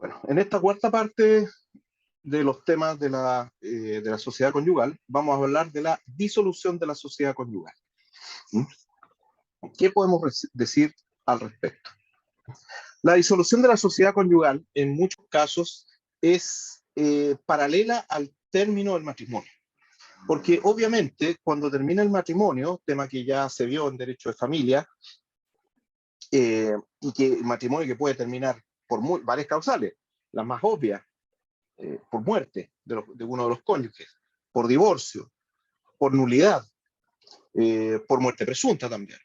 Bueno, en esta cuarta parte de los temas de la sociedad conyugal, vamos a hablar de la disolución de la sociedad conyugal. ¿Mm? ¿Qué podemos decir al respecto? La disolución de la sociedad conyugal, en muchos casos, es paralela al término del matrimonio. Porque obviamente, cuando termina el matrimonio, tema que ya se vio en derecho de familia, y que el matrimonio que puede terminar por varias causales, las más obvias, por muerte de uno de los cónyuges, por divorcio, por nulidad, por muerte presunta también.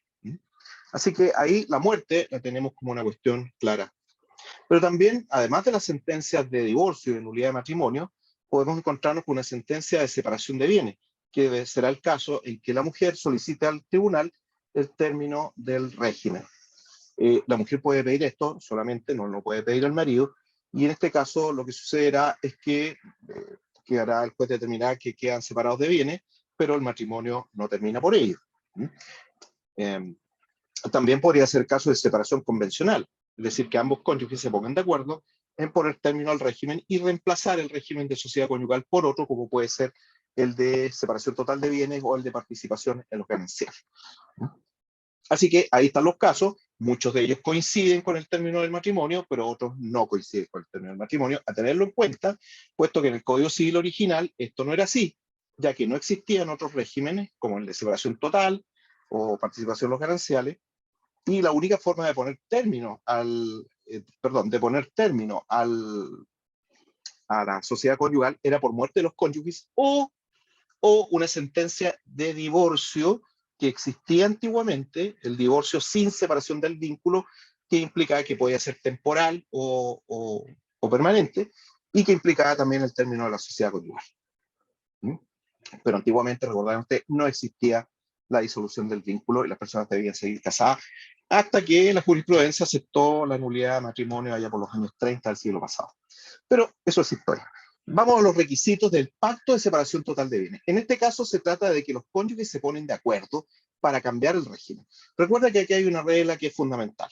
Así que ahí la muerte la tenemos como una cuestión clara. Pero también, además de las sentencias de divorcio y de nulidad de matrimonio, podemos encontrarnos con una sentencia de separación de bienes, que será el caso en que la mujer solicite al tribunal el término del régimen. La mujer puede pedir esto, solamente no lo puede pedir el marido, y en este caso lo que sucederá es que quedará el juez determinar que quedan separados de bienes, pero el matrimonio no termina por ello. También podría ser caso de separación convencional, es decir, que ambos cónyuges se pongan de acuerdo en poner término al régimen y reemplazar el régimen de sociedad conyugal por otro, como puede ser el de separación total de bienes o el de participación en los gananciales. Así que ahí están los casos, muchos de ellos coinciden con el término del matrimonio, pero otros no coinciden con el término del matrimonio, a tenerlo en cuenta, puesto que en el Código Civil original esto no era así, ya que no existían otros regímenes, como el de separación total o participación en los gananciales, y la única forma de poner término a la sociedad conyugal era por muerte de los cónyuges o una sentencia de divorcio que existía antiguamente, el divorcio sin separación del vínculo, que implicaba que podía ser temporal o permanente, y que implicaba también el término de la sociedad conyugal. Pero antiguamente, recordarán ustedes, no existía la disolución del vínculo y las personas debían seguir casadas, hasta que la jurisprudencia aceptó la nulidad de matrimonio allá por los años 30 del siglo pasado. Pero eso es historia. Vamos a los requisitos del pacto de separación total de bienes. En este caso se trata de que los cónyuges se ponen de acuerdo para cambiar el régimen. Recuerda que aquí hay una regla que es fundamental,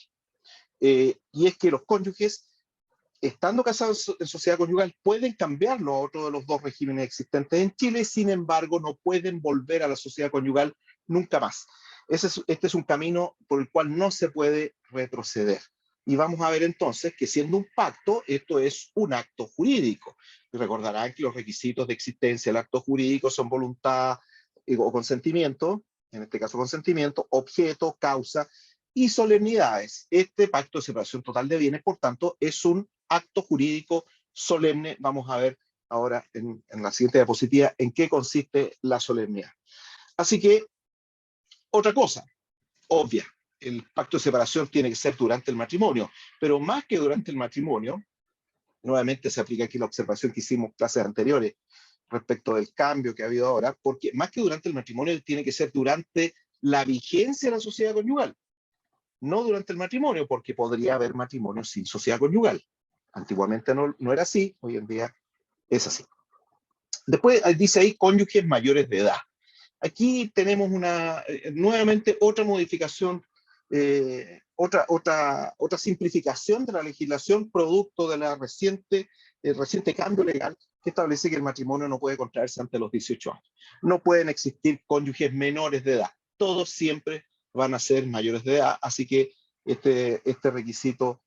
y es que los cónyuges, estando casados en sociedad conyugal, pueden cambiarlo a otro de los dos regímenes existentes en Chile, sin embargo no pueden volver a la sociedad conyugal nunca más. Este es un camino por el cual no se puede retroceder. Y vamos a ver entonces que siendo un pacto, esto es un acto jurídico. Y recordarán que los requisitos de existencia del acto jurídico son voluntad o consentimiento, en este caso consentimiento, objeto, causa y solemnidades. Este pacto de separación total de bienes, por tanto, es un acto jurídico solemne. Vamos a ver ahora en la siguiente diapositiva en qué consiste la solemnidad. Así que, otra cosa obvia, el pacto de separación tiene que ser durante el matrimonio, pero más que durante el matrimonio, nuevamente se aplica aquí la observación que hicimos clases anteriores respecto del cambio que ha habido ahora, porque más que durante el matrimonio tiene que ser durante la vigencia de la sociedad conyugal, no durante el matrimonio, porque podría haber matrimonio sin sociedad conyugal. Antiguamente no era así, hoy en día es así. Después dice ahí cónyuges mayores de edad. Aquí tenemos nuevamente otra modificación, otra simplificación de la legislación producto de el reciente cambio legal que establece que el matrimonio no puede contraerse antes de los 18 años. No pueden existir cónyuges menores de edad. Todos siempre van a ser mayores de edad, así que este requisito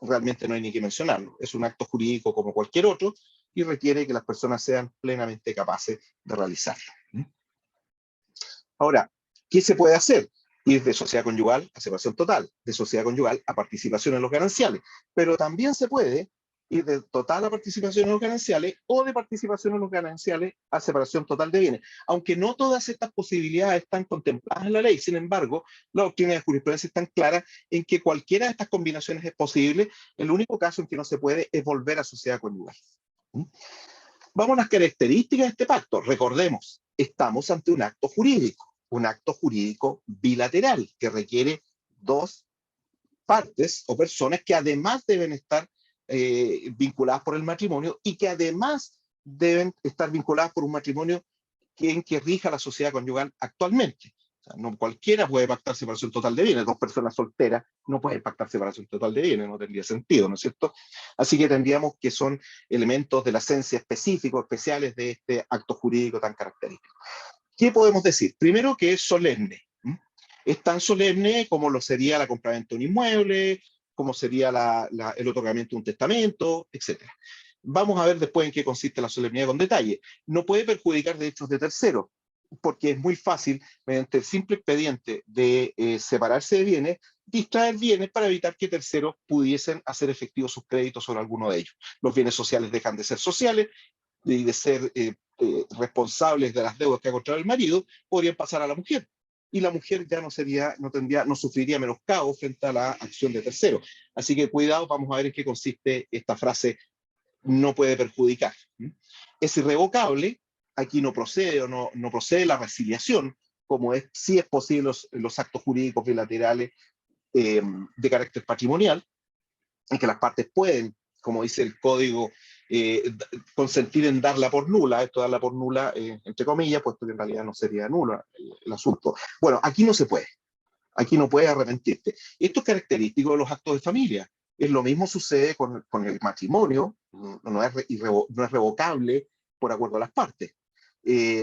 realmente no hay ni que mencionarlo. Es un acto jurídico como cualquier otro y requiere que las personas sean plenamente capaces de realizarlo. Ahora, ¿qué se puede hacer? Ir de sociedad conyugal a separación total, de sociedad conyugal a participación en los gananciales, pero también se puede ir de total a participación en los gananciales o de participación en los gananciales a separación total de bienes. Aunque no todas estas posibilidades están contempladas en la ley, sin embargo, la doctrina de jurisprudencia es tan clara en que cualquiera de estas combinaciones es posible. El único caso en que no se puede es volver a sociedad conyugal. Vamos a las características de este pacto. Recordemos, estamos ante un acto jurídico bilateral que requiere dos partes o personas que además deben estar vinculadas por el matrimonio y que además deben estar vinculadas por un matrimonio en que rija la sociedad conyugal actualmente. No cualquiera puede pactar separación total de bienes. Dos personas solteras no pueden pactar separación total de bienes, no tendría sentido, ¿no es cierto? Así que tendríamos que son elementos de la esencia específicos, especiales de este acto jurídico tan característico. ¿Qué podemos decir? Primero que es solemne. Es tan solemne como lo sería la compraventa de un inmueble, como sería el otorgamiento de un testamento, etc. Vamos a ver después en qué consiste la solemnidad con detalle. No puede perjudicar derechos de terceros, porque es muy fácil, mediante el simple expediente de separarse de bienes, distraer bienes para evitar que terceros pudiesen hacer efectivos sus créditos sobre alguno de ellos. Los bienes sociales dejan de ser sociales y de ser responsables de las deudas que ha contraído el marido, podrían pasar a la mujer. Y la mujer ya no sufriría menoscabo frente a la acción de terceros. Así que cuidado, vamos a ver en qué consiste esta frase, no puede perjudicar. Es irrevocable, aquí no procede o no procede la resiliación, como sí es posible los actos jurídicos bilaterales de carácter patrimonial, en que las partes pueden, como dice el código, consentir en darla por nula, esto darla por nula, entre comillas, puesto que en realidad no sería nulo el asunto. Bueno, aquí no se puede, aquí no puedes arrepentirte. Esto es característico de los actos de familia. Lo mismo sucede con el matrimonio, no es revocable por acuerdo a las partes.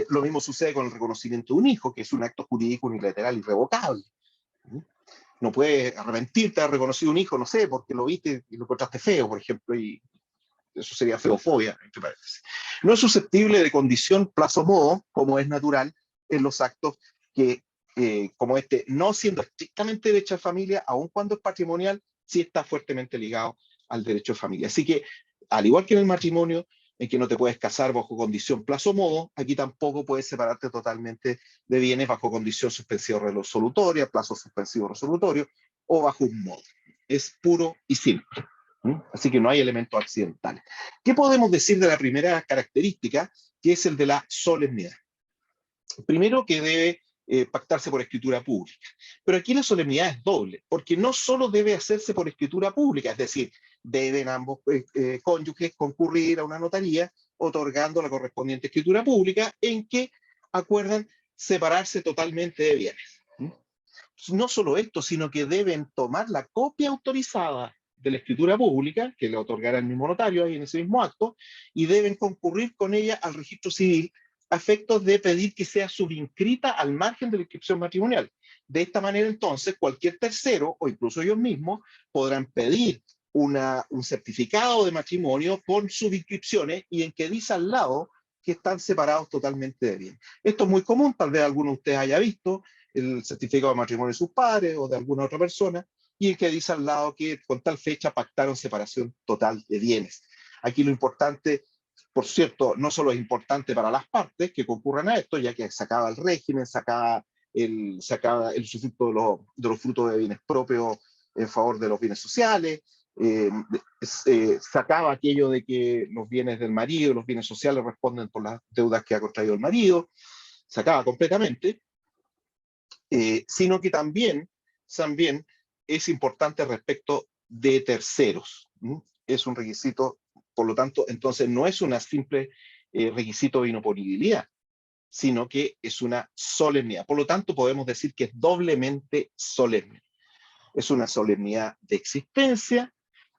Lo mismo sucede con el reconocimiento de un hijo, que es un acto jurídico unilateral irrevocable. No puedes arrepentirte de haber reconocido un hijo, no sé, porque lo viste y lo encontraste feo, por ejemplo, y eso sería feofobia, entre paréntesis. No es susceptible de condición, plazo, modo, como es natural en los actos que, como este, no siendo estrictamente derecho de familia, aun cuando es patrimonial, sí está fuertemente ligado al derecho de familia. Así que, al igual que en el matrimonio, en que no te puedes casar bajo condición, plazo, modo, aquí tampoco puedes separarte totalmente de bienes bajo condición suspensiva resolutoria, plazo suspensivo resolutorio, o bajo un modo. Es puro y simple. Así que no hay elementos accidentales. ¿Qué podemos decir de la primera característica, que es el de la solemnidad? Primero que debe pactarse por escritura pública. Pero aquí la solemnidad es doble, porque no solo debe hacerse por escritura pública, es decir, deben ambos cónyuges concurrir a una notaría otorgando la correspondiente escritura pública en que acuerdan separarse totalmente de bienes. No solo esto, sino que deben tomar la copia autorizada de la escritura pública, que le otorgará el mismo notario ahí en ese mismo acto, y deben concurrir con ella al registro civil a efectos de pedir que sea subinscrita al margen de la inscripción matrimonial. De esta manera, entonces, cualquier tercero, o incluso ellos mismos, podrán pedir un certificado de matrimonio con subinscripciones y en que dice al lado que están separados totalmente de bien. Esto es muy común, tal vez alguno de ustedes haya visto el certificado de matrimonio de sus padres o de alguna otra persona, y el que dice al lado que con tal fecha pactaron separación total de bienes. Aquí lo importante, por cierto, no solo es importante para las partes que concurran a esto, ya que se acaba el régimen, se acaba el usufructo de los frutos de bienes propios en favor de los bienes sociales, se acaba aquello de que los bienes del marido, los bienes sociales responden por las deudas que ha contraído el marido, se acaba completamente, sino que también es importante respecto de terceros. Es un requisito, por lo tanto, entonces no es una simple requisito de inoponibilidad, sino que es una solemnidad. Por lo tanto, podemos decir que es doblemente solemne. Es una solemnidad de existencia,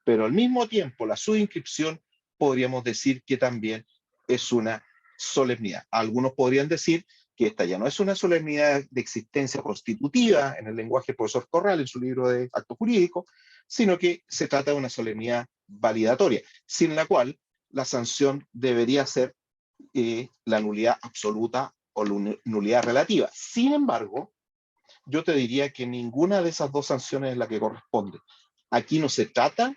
pero al mismo tiempo la subinscripción podríamos decir que también es una solemnidad. Algunos podrían decir que esta ya no es una solemnidad de existencia constitutiva en el lenguaje del profesor Corral en su libro de acto jurídico, sino que se trata de una solemnidad validatoria, sin la cual la sanción debería ser la nulidad absoluta o la nulidad relativa. Sin embargo, yo te diría que ninguna de esas dos sanciones es la que corresponde. Aquí no se trata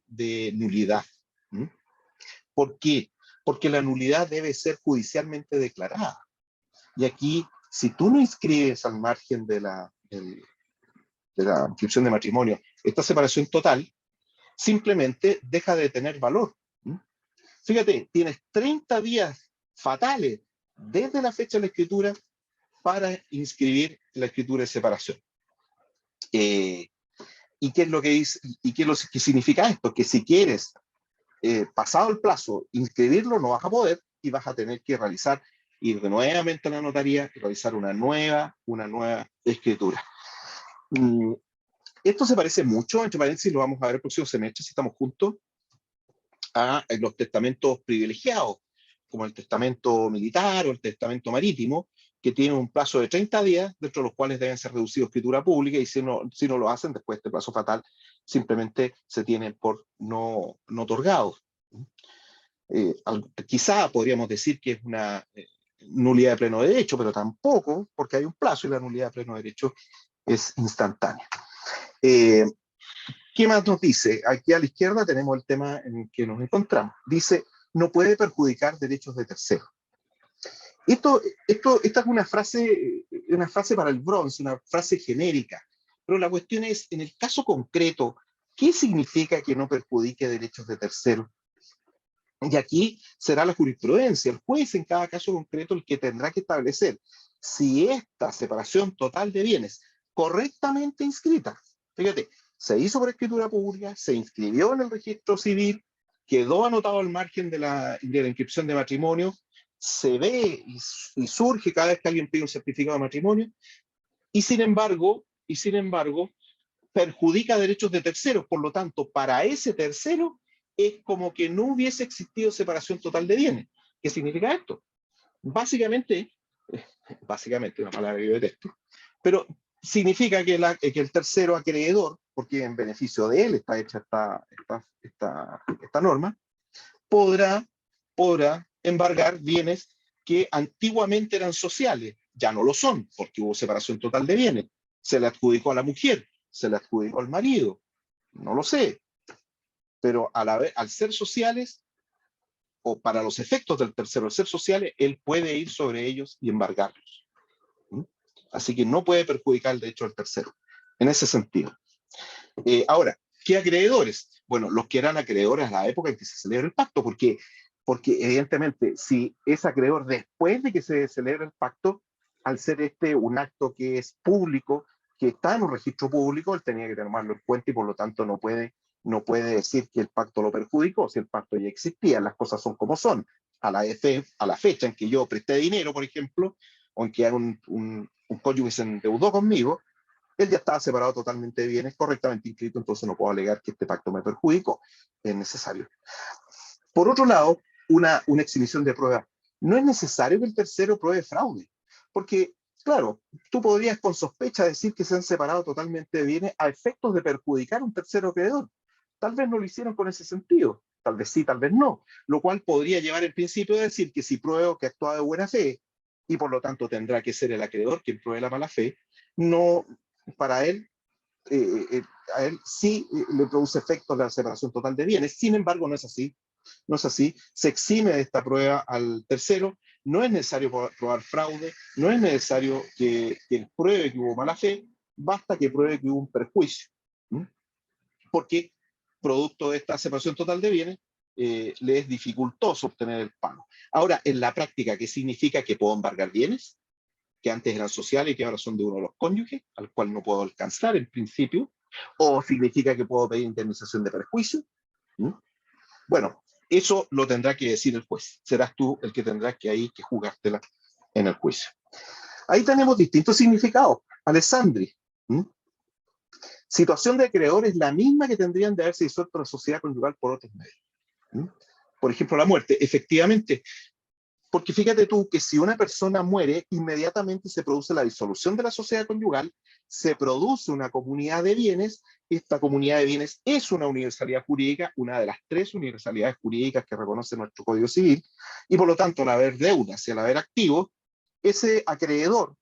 de nulidad. ¿Por qué? Porque la nulidad debe ser judicialmente declarada. Y aquí, si tú no inscribes al margen de la inscripción de matrimonio esta separación total, simplemente deja de tener valor. Fíjate, tienes 30 días fatales desde la fecha de la escritura para inscribir la escritura de separación. ¿Y qué es lo que dice, y qué es lo que significa esto? Que si quieres, pasado el plazo, inscribirlo, no vas a poder y vas a tener que realizar ir de nuevamente a la notaría y realizar una nueva escritura. Esto se parece mucho, entre paréntesis, lo vamos a ver el próximo semestre si estamos juntos, a los testamentos privilegiados, como el testamento militar o el testamento marítimo, que tienen un plazo de 30 días, dentro de los cuales deben ser reducidos a escritura pública, y si no lo hacen, después de este plazo fatal, simplemente se tienen por no otorgados. Quizá podríamos decir que es una nulidad de pleno derecho, pero tampoco, porque hay un plazo y la nulidad de pleno derecho es instantánea. ¿Qué más nos dice? Aquí a la izquierda tenemos el tema en que nos encontramos. Dice, no puede perjudicar derechos de terceros. Esta es una frase para el bronce, una frase genérica, pero la cuestión es, en el caso concreto, ¿qué significa que no perjudique derechos de terceros? Y aquí será la jurisprudencia, el juez en cada caso concreto el que tendrá que establecer si esta separación total de bienes correctamente inscrita, fíjate, se hizo por escritura pública, se inscribió en el registro civil, quedó anotado al margen de la inscripción de matrimonio, se ve y surge cada vez que alguien pide un certificado de matrimonio, y sin embargo, perjudica derechos de terceros, por lo tanto, para ese tercero es como que no hubiese existido separación total de bienes. ¿Qué significa esto? Básicamente, una palabra que yo detesto, pero significa que el tercero acreedor, porque en beneficio de él está hecha esta norma, podrá embargar bienes que antiguamente eran sociales, ya no lo son, porque hubo separación total de bienes. Se le adjudicó a la mujer, se le adjudicó al marido, no lo sé, pero al ser sociales, o para los efectos del tercero, al ser sociales, él puede ir sobre ellos y embargarlos. Así que no puede perjudicar el derecho del tercero, en ese sentido. Ahora, ¿qué acreedores? Bueno, los que eran acreedores a la época en que se celebra el pacto, porque evidentemente, si es acreedor después de que se celebra el pacto, al ser un acto que es público, que está en un registro público, él tenía que tomarlo en cuenta y por lo tanto no puede decir que el pacto lo perjudicó, si el pacto ya existía, las cosas son como son. A la fecha en que yo presté dinero, por ejemplo, o en que un cónyuge se endeudó conmigo, él ya estaba separado totalmente de bienes, correctamente inscrito, entonces no puedo alegar que este pacto me perjudicó. Es necesario. Por otro lado, una exhibición de prueba. No es necesario que el tercero pruebe fraude, porque, claro, tú podrías con sospecha decir que se han separado totalmente de bienes a efectos de perjudicar a un tercero acreedor. Tal vez no lo hicieron con ese sentido, tal vez sí, tal vez no, lo cual podría llevar el principio de decir que si pruebo que actúa de buena fe, y por lo tanto tendrá que ser el acreedor quien pruebe la mala fe, no, para él, a él sí le produce efectos la separación total de bienes. Sin embargo, no es así. No es así. Se exime de esta prueba al tercero. No es necesario probar fraude. No es necesario que él pruebe que hubo mala fe. Basta que pruebe que hubo un perjuicio. Porque producto de esta separación total de bienes, le es dificultoso obtener el pago. Ahora, en la práctica, ¿qué significa? Que puedo embargar bienes que antes eran sociales y que ahora son de uno de los cónyuges, al cual no puedo alcanzar en principio, o significa que puedo pedir indemnización de perjuicio. Bueno, eso lo tendrá que decir el juez. Serás tú el que tendrás que jugártela en el juicio. Ahí tenemos distintos significados. Alessandri. Situación de acreedor es la misma que tendrían de haberse disuelto la sociedad conyugal por otros medios. Por ejemplo, la muerte. Efectivamente, porque fíjate tú que si una persona muere, inmediatamente se produce la disolución de la sociedad conyugal, se produce una comunidad de bienes, esta comunidad de bienes es una universalidad jurídica, una de las 3 universalidades jurídicas que reconoce nuestro Código Civil, y por lo tanto, al haber deudas y al haber activos, ese acreedor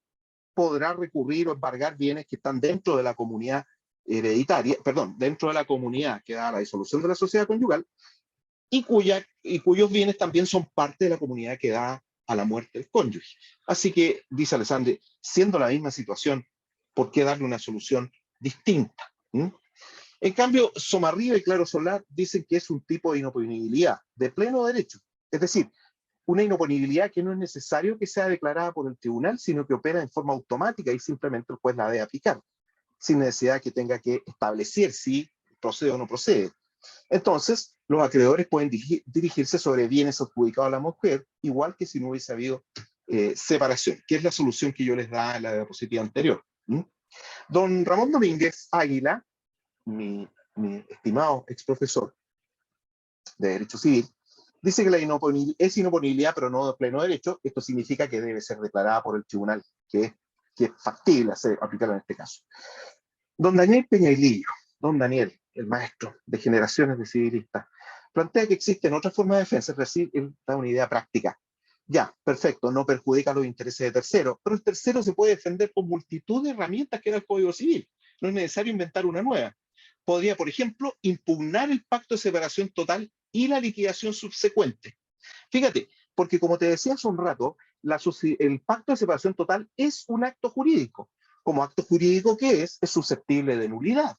podrá recurrir o embargar bienes que están dentro de la comunidad hereditaria, perdón, dentro de la comunidad que da la disolución de la sociedad conyugal, y cuyos bienes también son parte de la comunidad que da a la muerte del cónyuge. Así que, dice Alessandri, siendo la misma situación, ¿por qué darle una solución distinta? En cambio, Somarriba y Claro Solar dicen que es un tipo de inoponibilidad de pleno derecho. Es decir, una inoponibilidad que no es necesario que sea declarada por el tribunal, sino que opera en forma automática y simplemente el juez la debe aplicar, sin necesidad que tenga que establecer si procede o no procede. Entonces, los acreedores pueden dirigirse sobre bienes adjudicados a la mujer, igual que si no hubiese habido separación, que es la solución que yo les daba en la diapositiva anterior. Don Ramón Domínguez Águila, mi estimado ex profesor de Derecho Civil, dice que la es inoponibilidad, pero no de pleno derecho. Esto significa que debe ser declarada por el tribunal, que es factible aplicarla en este caso. Don Daniel Peñailillo, don Daniel, el maestro de generaciones de civilistas, plantea que existen otras formas de defensa, es decir, él da una idea práctica. Ya, perfecto, no perjudica los intereses de terceros, pero el tercero se puede defender con multitud de herramientas que da el Código Civil. No es necesario inventar una nueva. Podría, por ejemplo, impugnar el pacto de separación total y la liquidación subsecuente. Fíjate, porque como te decía hace un rato, el pacto de separación total es un acto jurídico. Como acto jurídico que es susceptible de nulidad.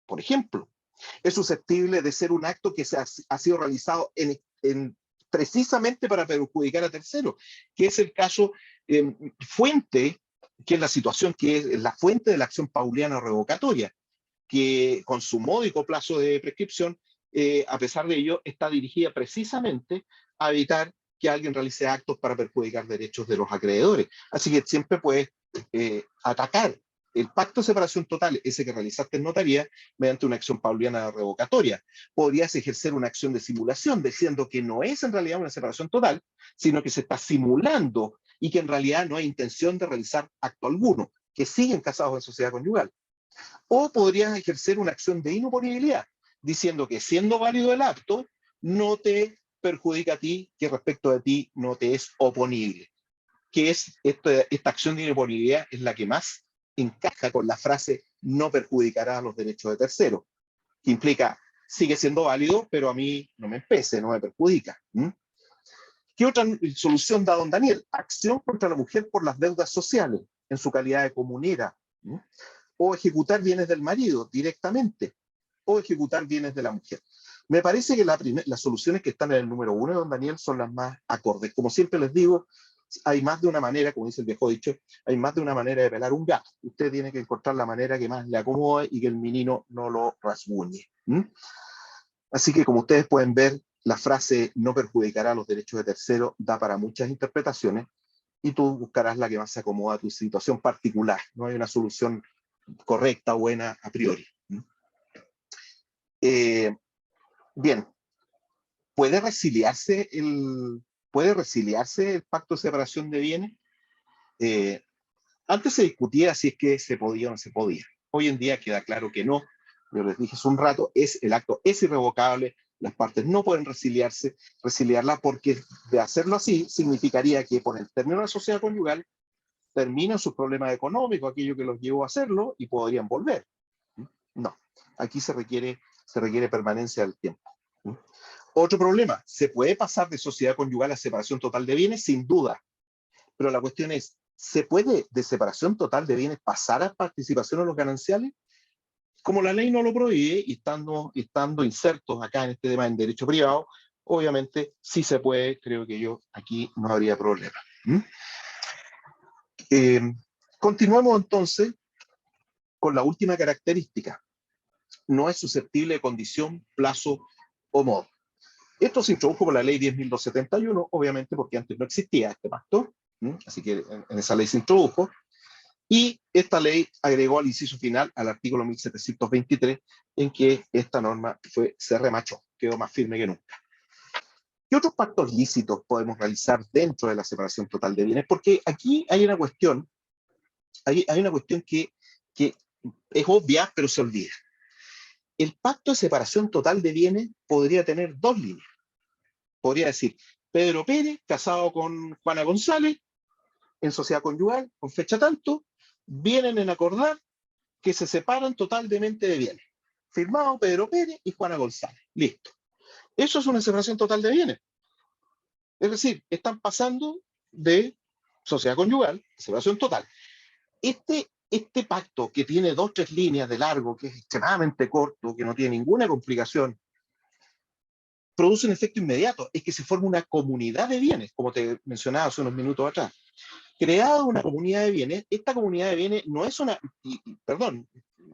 Por ejemplo, es susceptible de ser un acto que ha sido realizado precisamente para perjudicar a terceros, que es el caso fuente, que es la situación que es la fuente de la acción pauliana revocatoria, que con su módico plazo de prescripción, a pesar de ello, está dirigida precisamente a evitar que alguien realice actos para perjudicar derechos de los acreedores. Así que siempre puedes atacar el pacto de separación total, ese que realizaste en notaría, mediante una acción pauliana revocatoria. Podrías ejercer una acción de simulación, diciendo que no es en realidad una separación total, sino que se está simulando y que en realidad no hay intención de realizar acto alguno, que siguen casados en sociedad conyugal. O podrías ejercer una acción de inoponibilidad, diciendo que siendo válido el acto, no te perjudica a ti, que respecto de ti no te es oponible. Que es esta acción de inoponibilidad es la que más encaja con la frase no perjudicará a los derechos de terceros, que implica sigue siendo válido, pero a mí no me empece, no me perjudica. ¿Qué otra solución da don Daniel? Acción contra la mujer por las deudas sociales, en su calidad de comunera. O ejecutar bienes del marido directamente, o ejecutar bienes de la mujer. Me parece que las soluciones que están en el número 1 de don Daniel son las más acordes. Como siempre les digo, hay más de una manera, como dice el viejo dicho, hay más de una manera de pelar un gato. Usted tiene que encontrar la manera que más le acomode y que el menino no lo rasguñe. Así que como ustedes pueden ver, la frase no perjudicará los derechos de terceros da para muchas interpretaciones y tú buscarás la que más se acomoda a tu situación particular. No hay una solución correcta, buena, a priori. Bien, ¿puede resiliarse el pacto de separación de bienes? Antes se discutía si es que se podía o no se podía. Hoy en día queda claro que no. Yo les dije hace un rato, el acto es irrevocable, las partes no pueden resiliarla, porque de hacerlo así significaría que por el término de la sociedad conyugal terminan sus problemas económicos, aquello que los llevó a hacerlo, y podrían volver. No, aquí se requiere permanencia del tiempo. Otro problema, ¿se puede pasar de sociedad conyugal a separación total de bienes? Sin duda, pero la cuestión es, ¿se puede de separación total de bienes pasar a participación en los gananciales? Como la ley no lo prohíbe y estando insertos acá en este tema en derecho privado, obviamente sí se puede, creo que aquí no habría problema. Continuamos entonces con la última característica. No es susceptible de condición, plazo o modo. Esto se introdujo por la ley 10.271, obviamente porque antes no existía este pacto, así que en esa ley se introdujo, y esta ley agregó al inciso final al artículo 1723, en que esta norma se remachó, quedó más firme que nunca. ¿Qué otros pactos lícitos podemos realizar dentro de la separación total de bienes? Porque aquí hay una cuestión, hay una cuestión que es obvia, pero se olvida. El pacto de separación total de bienes podría tener dos líneas. Podría decir, Pedro Pérez, casado con Juana González, en sociedad conyugal, con fecha tanto, vienen en acordar que se separan totalmente de bienes. Firmado Pedro Pérez y Juana González. Listo. Eso es una separación total de bienes. Es decir, están pasando de sociedad conyugal a separación total. Este pacto, que tiene 2 o 3 líneas de largo, que es extremadamente corto, que no tiene ninguna complicación, produce un efecto inmediato, es que se forma una comunidad de bienes, como te mencionaba hace unos minutos atrás. Creada una comunidad de bienes, esta comunidad de bienes no es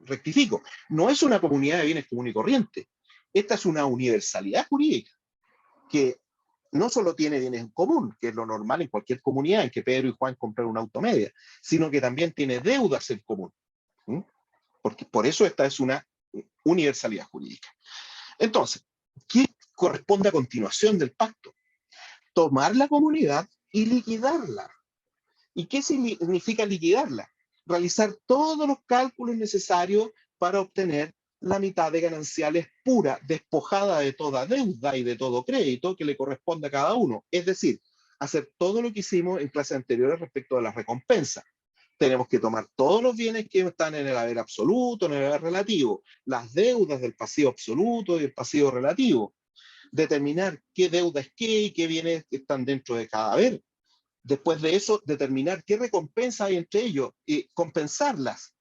rectifico, no es una comunidad de bienes común y corriente. Esta es una universalidad jurídica que no solo tiene bienes en común, que es lo normal en cualquier comunidad en que Pedro y Juan compran una automedia, sino que también tiene deudas en común. ¿Mm? Porque por eso esta es una universalidad jurídica. Entonces, ¿qué corresponde a continuación del pacto? Tomar la comunidad y liquidarla. ¿Y qué significa liquidarla? Realizar todos los cálculos necesarios para obtener la mitad de gananciales pura, despojada de toda deuda y de todo crédito que le corresponde a cada uno. Es decir, hacer todo lo que hicimos en clases anteriores respecto de las recompensas. Tenemos que tomar todos los bienes que están en el haber absoluto, en el haber relativo, las deudas del pasivo absoluto y el pasivo relativo, determinar qué deuda es qué y qué bienes están dentro de cada haber. Después de eso, determinar qué recompensas hay entre ellos y compensarlas.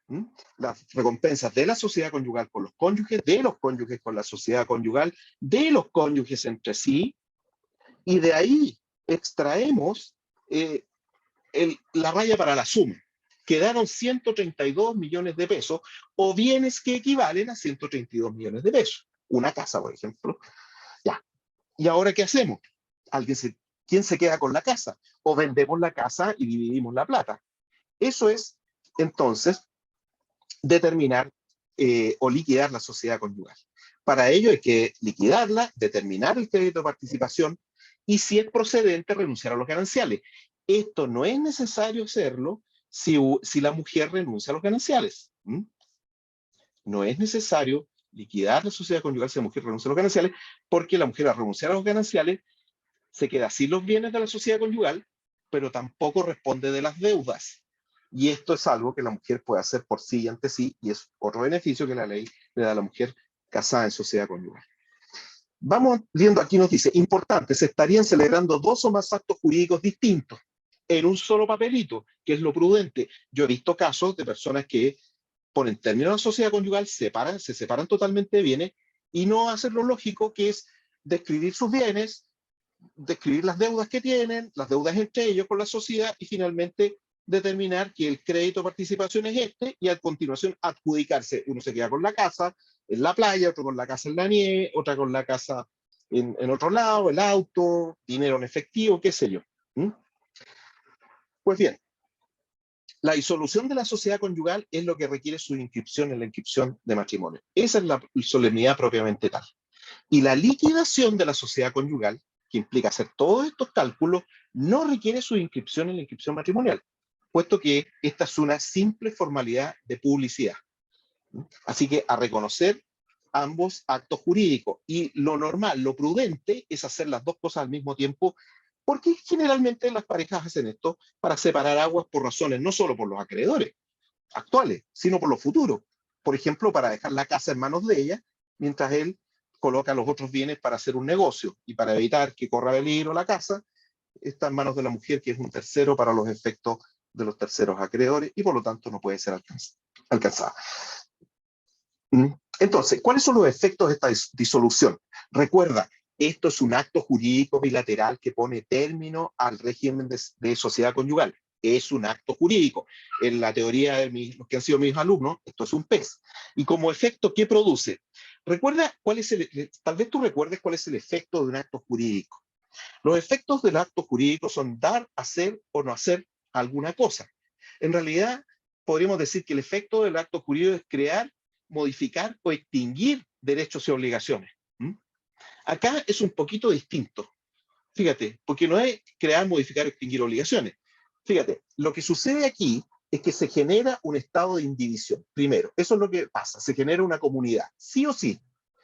¿Mm? Las recompensas de la sociedad conyugal con los cónyuges, de los cónyuges con la sociedad conyugal, de los cónyuges entre sí, y de ahí extraemos la raya para la suma. Quedaron 132 millones de pesos o bienes que equivalen a 132 millones de pesos. Una casa, por ejemplo. Ya. ¿Y ahora qué hacemos? ¿Quién se queda con la casa? O vendemos la casa y dividimos la plata. Eso es, entonces, determinar o liquidar la sociedad conyugal. Para ello hay que liquidarla, determinar el crédito de participación y, si es procedente, renunciar a los gananciales. Esto no es necesario hacerlo si la mujer renuncia a los gananciales. ¿Mm? No es necesario liquidar la sociedad conyugal si la mujer renuncia a los gananciales, porque la mujer, al renunciar a los gananciales, se queda sin los bienes de la sociedad conyugal, pero tampoco responde de las deudas. Y esto es algo que la mujer puede hacer por sí y ante sí, y es otro beneficio que la ley le da a la mujer casada en sociedad conyugal. Vamos viendo, aquí nos dice, importante, se estarían celebrando dos o más actos jurídicos distintos en un solo papelito, que es lo prudente. Yo he visto casos de personas que ponen término a la sociedad conyugal, se separan totalmente de bienes y no hacen lo lógico, que es describir sus bienes, describir las deudas que tienen, las deudas entre ellos con la sociedad y finalmente determinar que el crédito de participación es este y a continuación adjudicarse. Uno se queda con la casa en la playa, otro con la casa en la nieve, otra con la casa en otro lado, el auto, dinero en efectivo, qué sé yo. ¿Mm? Pues bien, la disolución de la sociedad conyugal es lo que requiere su inscripción en la inscripción de matrimonio. Esa es la solemnidad propiamente tal. Y la liquidación de la sociedad conyugal, que implica hacer todos estos cálculos, no requiere su inscripción en la inscripción matrimonial, puesto que esta es una simple formalidad de publicidad. Así que a reconocer ambos actos jurídicos. Y lo normal, lo prudente, es hacer las dos cosas al mismo tiempo, porque generalmente las parejas hacen esto para separar aguas por razones, no solo por los acreedores actuales, sino por los futuros. Por ejemplo, para dejar la casa en manos de ella, mientras él coloca los otros bienes para hacer un negocio, y para evitar que corra peligro la casa, está en manos de la mujer, que es un tercero para los efectos de los terceros acreedores, y por lo tanto no puede ser alcanzada. Entonces, ¿cuáles son los efectos de esta disolución? Recuerda, esto es un acto jurídico bilateral que pone término al régimen de sociedad conyugal. Es un acto jurídico. En la teoría de los que han sido mis alumnos, esto es un PES. Y como efecto, ¿qué produce? Recuerda cuál es tal vez tú recuerdes cuál es el efecto de un acto jurídico. Los efectos del acto jurídico son dar, hacer o no hacer alguna cosa. En realidad, podríamos decir que el efecto del acto jurídico es crear, modificar o extinguir derechos y obligaciones. ¿Mm? Acá es un poquito distinto. Fíjate, porque no es crear, modificar o extinguir obligaciones. Fíjate, lo que sucede aquí es que se genera un estado de indivisión. Primero, eso es lo que pasa, se genera una comunidad, sí o sí,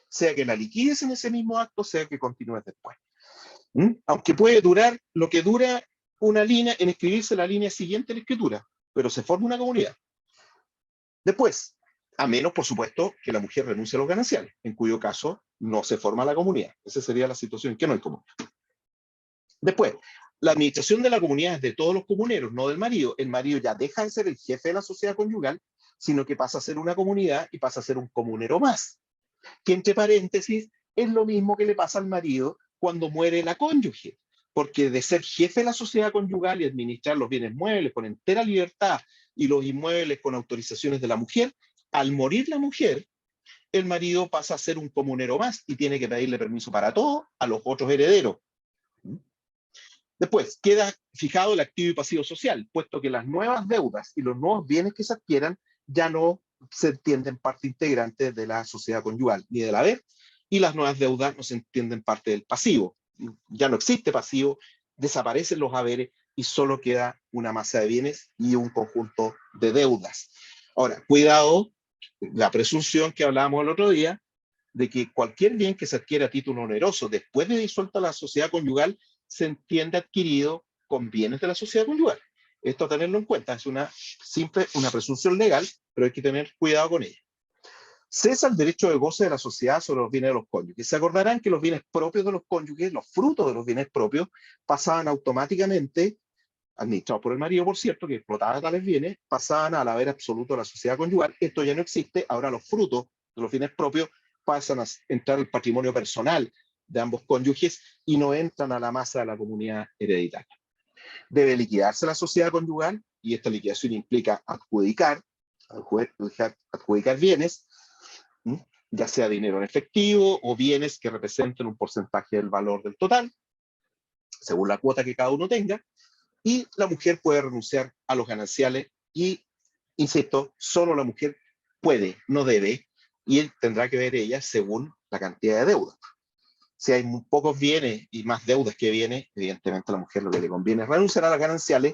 sea que la liquides en ese mismo acto, sea que continúes después. ¿Mm? Aunque puede durar lo que dura una línea en escribirse la línea siguiente en la escritura, pero se forma una comunidad. Después, a menos, por supuesto, que la mujer renuncie a los gananciales, en cuyo caso no se forma la comunidad. Esa sería la situación en que no hay comunidad. Después, la administración de la comunidad es de todos los comuneros, no del marido. El marido ya deja de ser el jefe de la sociedad conyugal, sino que pasa a ser una comunidad y pasa a ser un comunero más. Que, entre paréntesis, es lo mismo que le pasa al marido cuando muere la cónyuge, porque de ser jefe de la sociedad conyugal y administrar los bienes muebles con entera libertad y los inmuebles con autorizaciones de la mujer, al morir la mujer, el marido pasa a ser un comunero más y tiene que pedirle permiso para todo a los otros herederos. Después, queda fijado el activo y pasivo social, puesto que las nuevas deudas y los nuevos bienes que se adquieran ya no se entienden parte integrante de la sociedad conyugal, ni del haber, y las nuevas deudas no se entienden parte del pasivo. Ya no existe pasivo, desaparecen los haberes y solo queda una masa de bienes y un conjunto de deudas. Ahora, cuidado, la presunción que hablábamos el otro día, de que cualquier bien que se adquiera a título oneroso después de disuelta la sociedad conyugal se entiende adquirido con bienes de la sociedad conyugal. Esto a tenerlo en cuenta, es una presunción legal, pero hay que tener cuidado con ella. Cesa el derecho de goce de la sociedad sobre los bienes de los cónyuges. Se acordarán que los bienes propios de los cónyuges, los frutos de los bienes propios, pasaban automáticamente, administrados por el marido, por cierto, que explotaba tales bienes, pasaban al haber absoluto de la sociedad conyugal. Esto ya no existe, ahora los frutos de los bienes propios pasan a entrar al patrimonio personal de ambos cónyuges y no entran a la masa de la comunidad hereditaria. Debe liquidarse la sociedad conyugal, y esta liquidación implica adjudicar bienes, ya sea dinero en efectivo o bienes que representen un porcentaje del valor del total, según la cuota que cada uno tenga, y la mujer puede renunciar a los gananciales y, insisto, solo la mujer puede, no debe, y él tendrá que ver ella según la cantidad de deuda. Si hay muy pocos bienes y más deudas que bienes, evidentemente a la mujer lo que le conviene es renunciar a las gananciales,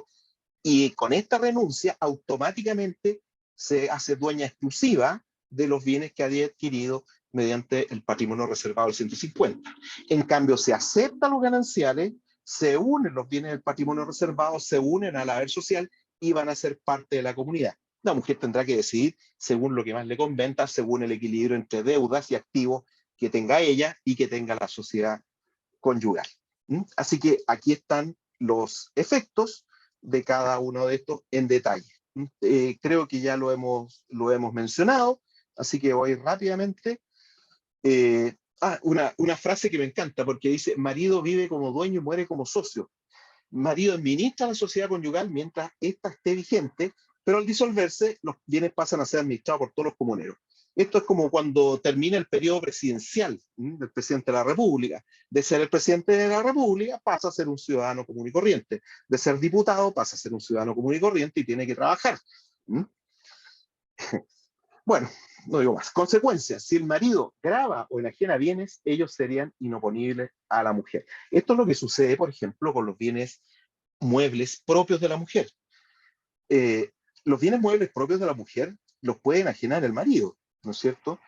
y con esta renuncia automáticamente se hace dueña exclusiva de los bienes que había adquirido mediante el patrimonio reservado del 150. En cambio, se aceptan los gananciales, se unen los bienes del patrimonio reservado, se unen al haber social y van a ser parte de la comunidad. La mujer tendrá que decidir según lo que más le convenga, según el equilibrio entre deudas y activos que tenga ella y que tenga la sociedad conyugal. Así que aquí están los efectos de cada uno de estos en detalle. Creo que ya lo hemos mencionado, así que voy rápidamente. Una frase que me encanta, porque dice: marido vive como dueño y muere como socio. Marido administra la sociedad conyugal mientras ésta esté vigente, pero al disolverse, los bienes pasan a ser administrados por todos los comuneros. Esto es como cuando termina el periodo presidencial del presidente de la República. De ser el presidente de la República pasa a ser un ciudadano común y corriente. De ser diputado pasa a ser un ciudadano común y corriente y tiene que trabajar. Bueno, no digo más. Consecuencias: si el marido grava o enajena bienes, ellos serían inoponibles a la mujer. Esto es lo que sucede, por ejemplo, con los bienes muebles propios de la mujer. Los bienes muebles propios de la mujer los puede enajenar el marido, ¿no es cierto?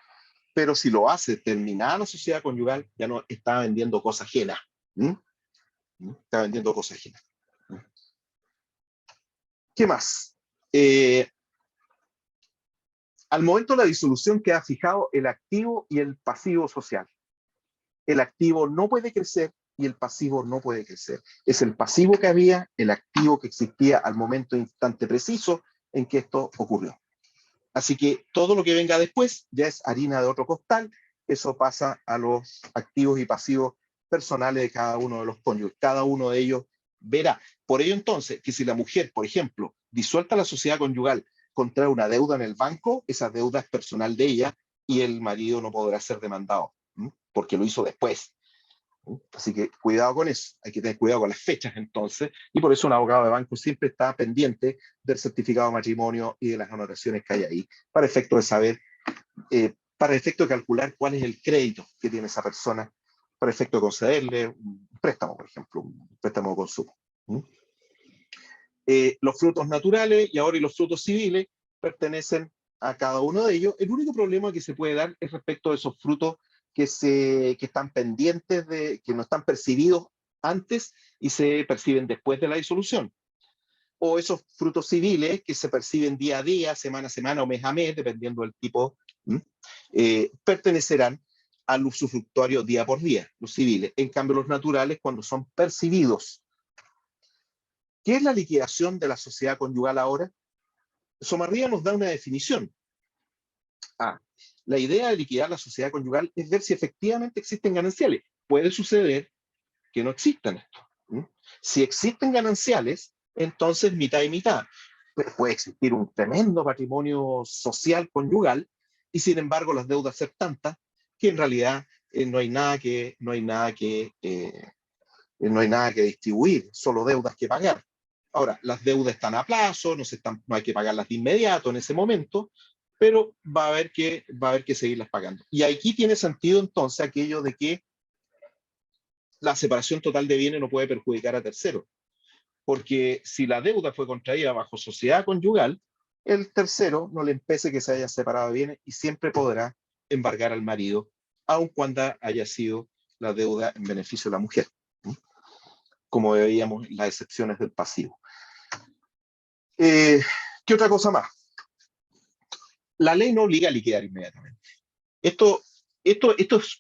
Pero si lo hace terminada la sociedad conyugal, ya no está vendiendo cosa ajena. Está vendiendo cosa ajena. ¿Qué más? Al momento de la disolución queda fijado el activo y el pasivo social. El activo no puede crecer y el pasivo no puede crecer. Es el pasivo que había, el activo que existía al momento instante preciso en que esto ocurrió. Así que todo lo que venga después ya es harina de otro costal. Eso pasa a los activos y pasivos personales de cada uno de los cónyuges. Cada uno de ellos verá. Por ello entonces, que si la mujer, por ejemplo, disuelta la sociedad conyugal, contrae una deuda en el banco, esa deuda es personal de ella y el marido no podrá ser demandado, porque lo hizo después. Así que cuidado con eso, hay que tener cuidado con las fechas entonces, y por eso un abogado de banco siempre está pendiente del certificado de matrimonio y de las anotaciones que hay ahí, para efecto de saber, para efecto de calcular cuál es el crédito que tiene esa persona, para efecto de concederle un préstamo, por ejemplo, un préstamo de consumo. Los frutos naturales y ahora los frutos civiles pertenecen a cada uno de ellos. El único problema que se puede dar es respecto de esos frutos que están pendientes, que no están percibidos antes y se perciben después de la disolución. O esos frutos civiles que se perciben día a día, semana a semana o mes a mes, dependiendo del tipo, pertenecerán al usufructuario día por día, los civiles. En cambio, los naturales, cuando son percibidos. ¿Qué es la liquidación de la sociedad conyugal ahora? Somarría nos da una definición. La idea de liquidar la sociedad conyugal es ver si efectivamente existen gananciales. Puede suceder que no existan esto. Si existen gananciales, entonces mitad y mitad. Puede existir un tremendo patrimonio social conyugal y sin embargo las deudas ser tantas que en realidad no hay nada que no hay nada que distribuir, solo deudas que pagar. Ahora, las deudas están a plazo, no hay que pagarlas de inmediato en ese momento, pero va a haber que seguirlas pagando. Y aquí tiene sentido entonces aquello de que la separación total de bienes no puede perjudicar a terceros, porque si la deuda fue contraída bajo sociedad conyugal, el tercero no le impese que se haya separado de bienes y siempre podrá embargar al marido, aun cuando haya sido la deuda en beneficio de la mujer, como veíamos las excepciones del pasivo. ¿Qué otra cosa más? La ley no obliga a liquidar inmediatamente. Esto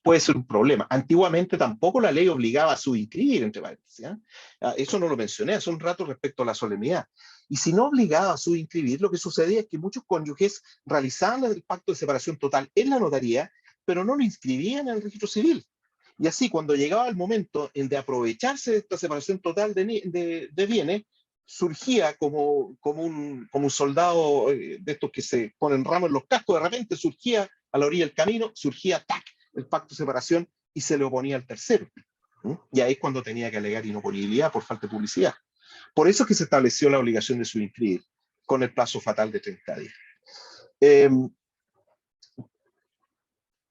puede ser un problema. Antiguamente tampoco la ley obligaba a subinscribir, entre paréntesis. Eso no lo mencioné hace un rato respecto a la solemnidad. Y si no obligaba a subinscribir, lo que sucedía es que muchos cónyuges realizaban el pacto de separación total en la notaría, pero no lo inscribían en el registro civil. Y así, cuando llegaba el momento de aprovecharse de esta separación total de bienes, surgía como un soldado de estos que se ponen ramos en los cascos, de repente surgía a la orilla del camino, surgía ¡tac! El pacto de separación y se le oponía al tercero. Y ahí es cuando tenía que alegar inoponibilidad por falta de publicidad. Por eso es que se estableció la obligación de subinscribir con el plazo fatal de 30 días.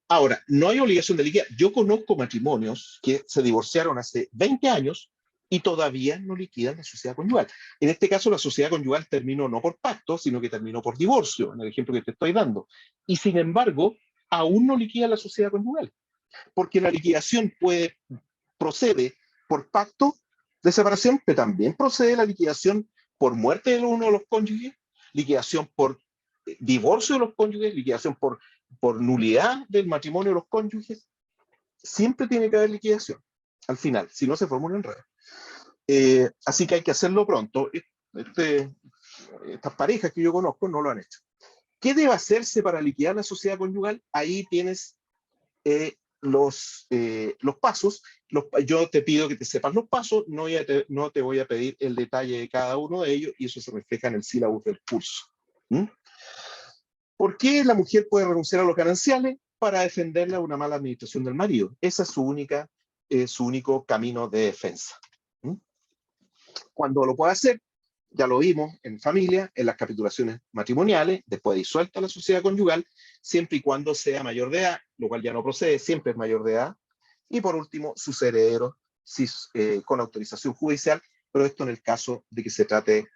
Ahora, no hay obligación de liquidar. Yo conozco matrimonios que se divorciaron hace 20 años y todavía no liquidan la sociedad conyugal. En este caso, la sociedad conyugal terminó no por pacto, sino que terminó por divorcio, en el ejemplo que te estoy dando. Y sin embargo, aún no liquida la sociedad conyugal, porque la liquidación procede por pacto de separación, pero también procede la liquidación por muerte de uno de los cónyuges, liquidación por divorcio de los cónyuges, liquidación por nulidad del matrimonio de los cónyuges. Siempre tiene que haber liquidación al final, si no se forma un enredo. Así que hay que hacerlo pronto. Estas parejas que yo conozco no lo han hecho. ¿Qué debe hacerse para liquidar la sociedad conyugal? Ahí tienes los pasos. Yo te pido que te sepas los pasos, no te voy a pedir el detalle de cada uno de ellos y eso se refleja en el sílabus del curso. ¿Por qué la mujer puede renunciar a los gananciales? Para defenderla de una mala administración del marido. Ese es su único camino de defensa. Cuando lo puede hacer, ya lo vimos en familia, en las capitulaciones matrimoniales, después de disuelta la sociedad conyugal, siempre y cuando sea mayor de edad, lo cual ya no procede, siempre es mayor de edad. Y por último, sus herederos con autorización judicial, pero esto en el caso de que se trate